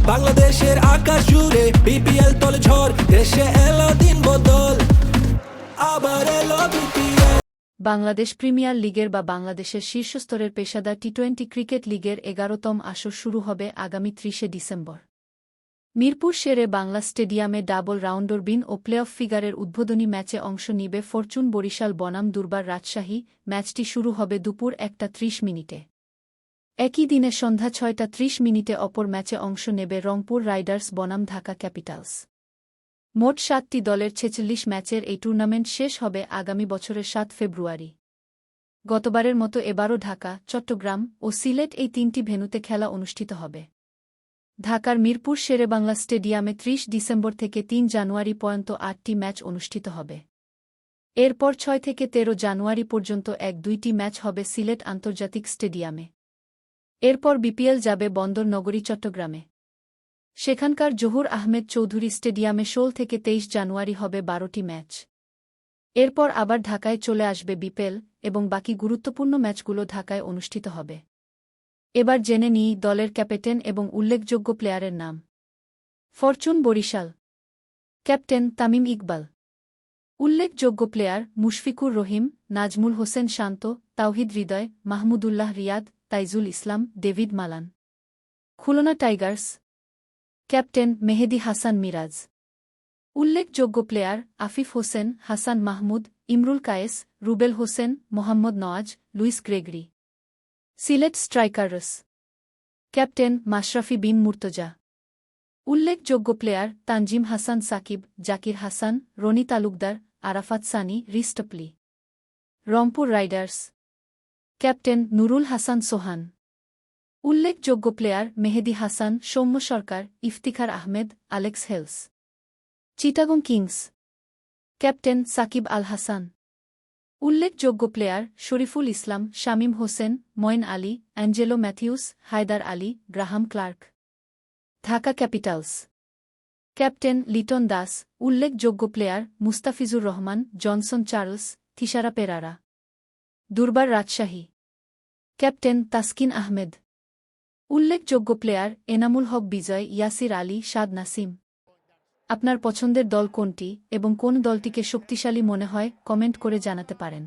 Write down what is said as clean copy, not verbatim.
বাংলাদেশের আকাশ জুড়ে বিপিএল তোলে ঝড়, দেশে এলো দিন বদল, আবার এলো বিপিএল। বাংলাদেশ প্রিমিয়ার লিগের বা বাংলাদেশের শীর্ষস্তরের পেশাদার টি-20 ক্রিকেট লিগের ১১তম আসর শুরু হবে আগামী ৩০ ডিসেম্বর। মিরপুর শেরে বাংলা স্টেডিয়ামে ডাবল রাউন্ডরবিন ও প্লে-অফ ফিগারের উদ্বোধনী ম্যাচে অংশ নিবে ফরচুন বরিশাল বনাম দুর্বার রাজশাহী। ম্যাচটি শুরু হবে দুপুর ১টা ৩০ মিনিটে। একই দিনে সন্ধ্যা ৬টা ৩০ মিনিটে অপর ম্যাচে অংশ নেবে রংপুর রাইডার্স বনাম ঢাকা ক্যাপিটালস। মোট ৭টি দলের ৪৬ ম্যাচের এই টুর্নামেন্ট শেষ হবে আগামী বছরের ৭ ফেব্রুয়ারি। গতবারের মতো এবারও ঢাকা, চট্টগ্রাম ও সিলেট এই ৩টি ভেন্যুতে খেলা অনুষ্ঠিত হবে। ঢাকার মিরপুর শেরেবাংলা স্টেডিয়ামে ৩০ ডিসেম্বর থেকে ৩ জানুয়ারি পর্যন্ত ৮টি ম্যাচ অনুষ্ঠিত হবে। এরপর ৬ থেকে ১৩ জানুয়ারি পর্যন্ত ১-২টি ম্যাচ হবে সিলেট আন্তর্জাতিক স্টেডিয়ামে। এরপর বিপিএল যাবে বন্দর নগরী চট্টগ্রামে। সেখানকার জহুর আহমেদ চৌধুরী স্টেডিয়ামে ১৬ থেকে ২৩ জানুয়ারি হবে ১২টি ম্যাচ। এরপর আবার ঢাকায় চলে আসবে বিপিএল এবং বাকি গুরুত্বপূর্ণ ম্যাচগুলো ঢাকায় অনুষ্ঠিত হবে। এবার জেনে নিই দলের ক্যাপ্টেন এবং উল্লেখযোগ্য প্লেয়ারের নাম। Fortune Barishal captain Tamim Iqbal. উল্লেখযোগ্য player Mushfiqur Rahim, Najmul Hossain Shanto, Towhid Hridoy, Mahmudullah Riyad, Taijul Islam, David Malan. Khulna Tigers captain Mehedi Hasan Miraz. উল্লেখযোগ্য player Afif Hossain, Hasan Mahmud, Imrul Kayes, Rubel Hossain, Mohammad Nawaz, Lewis Gregory. Sylhet Strikers captain Mashrafe Bin Mortaza. উল্লেখযোগ্য player Tanzim Hasan Sakib, Zakir Hasan, Rony Talukdar, Arafat Sunny, Reece Topley. Rangpur Riders captain Nurul Hasan Sohan. উল্লেখযোগ্য প্লেয়ার মেহেদী Hasan, Soumya Sarkar, Iftikhar Ahmed, Alex Hales. Chittagong Kings captain Shakib Al Hasan. উল্লেখযোগ্য player Shoriful Islam, Shamim Hossain, Moeen Ali, Angelo Mathews, Haider Ali, Graham Clark. Dhaka Capitals captain Liton Das. উল্লেখযোগ্য player Mustafizur Rahman, Johnson Charles, Thisara Perera. Durbar Rajshahi captain Taskin Ahmed. উল্লেখযোগ্য player Enamul Haque Bijoy, Yasir Ali, Shad Nasim. আপনার পছন্দের দল কোনটি এবং কোন দলটিকে শক্তিশালী মনে হয় কমেন্ট করে জানাতে পারেন।